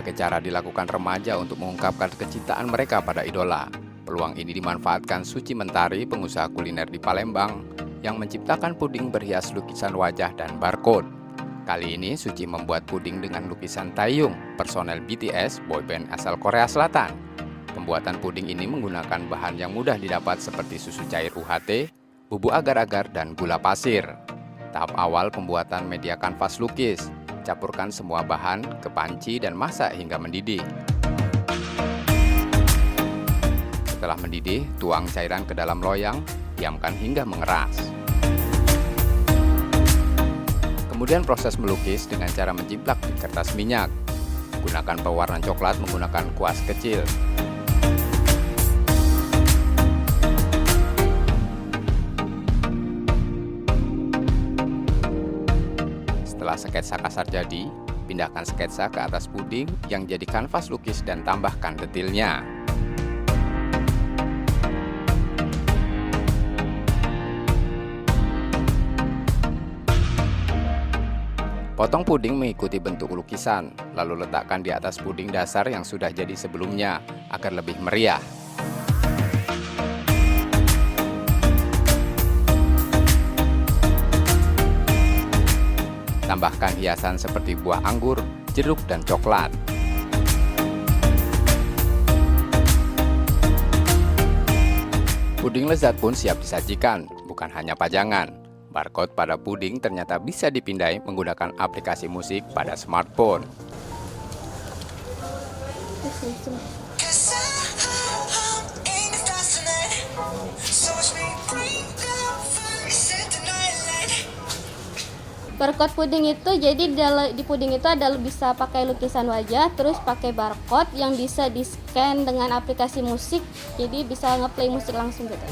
berbagai cara dilakukan remaja untuk mengungkapkan kecintaan mereka pada idola. Peluang ini dimanfaatkan Suci Mentari, pengusaha kuliner di Palembang, yang menciptakan puding berhias lukisan wajah dan barcode. Kali ini Suci membuat puding dengan lukisan Taehyung, personel BTS, boyband asal Korea Selatan. Pembuatan puding ini menggunakan bahan yang mudah didapat seperti susu cair UHT, bubuk agar-agar, dan gula pasir. Tahap awal pembuatan media kanvas lukis. Campurkan semua bahan ke panci dan masak hingga mendidih. Setelah mendidih, tuang cairan ke dalam loyang, diamkan hingga mengeras. Kemudian proses melukis dengan cara menjiplak di kertas minyak. Gunakan pewarna coklat menggunakan kuas kecil. Setelah sketsa kasar jadi, pindahkan sketsa ke atas puding yang jadi kanvas lukis dan tambahkan detailnya. Potong puding mengikuti bentuk lukisan, lalu letakkan di atas puding dasar yang sudah jadi sebelumnya agar lebih meriah. Tambahkan hiasan seperti buah anggur, jeruk, dan coklat. Puding lezat pun siap disajikan, bukan hanya pajangan. Barcode pada puding ternyata bisa dipindai menggunakan aplikasi musik pada smartphone. Barcode puding itu jadi di puding itu ada bisa pakai lukisan wajah, terus pakai barcode yang bisa di-scan dengan aplikasi musik, jadi bisa ngeplay musik langsung gitu.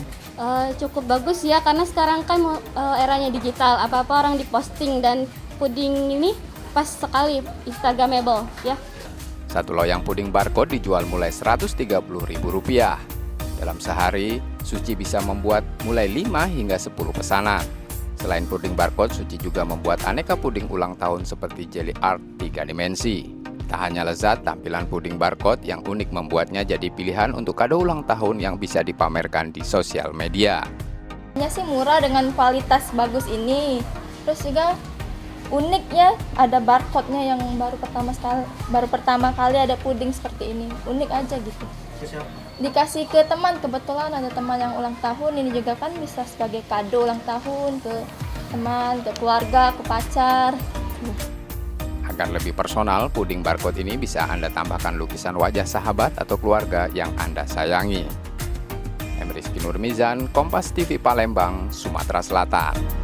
Cukup bagus ya, karena sekarang kan eranya digital, apa-apa orang diposting, dan puding ini pas sekali instagramable ya. Satu loyang puding barcode dijual mulai Rp130.000. Dalam sehari, Suci bisa membuat mulai 5 hingga 10 pesanan. Selain puding barcode, Suci juga membuat aneka puding ulang tahun seperti jelly art 3 dimensi. Tak hanya lezat, tampilan puding barcode yang unik membuatnya jadi pilihan untuk kado ulang tahun yang bisa dipamerkan di sosial media. Harganya sih murah dengan kualitas bagus ini. Terus juga unik ya, ada barcode-nya yang baru pertama kali ada puding seperti ini. Unik aja gitu. Dikasih ke teman, kebetulan ada teman yang ulang tahun, ini juga kan bisa sebagai kado ulang tahun ke teman, ke keluarga, ke pacar. Agar lebih personal, puding barcode ini bisa Anda tambahkan lukisan wajah sahabat atau keluarga yang Anda sayangi. Rizky Nurmizan, Kompas TV Palembang, Sumatera Selatan.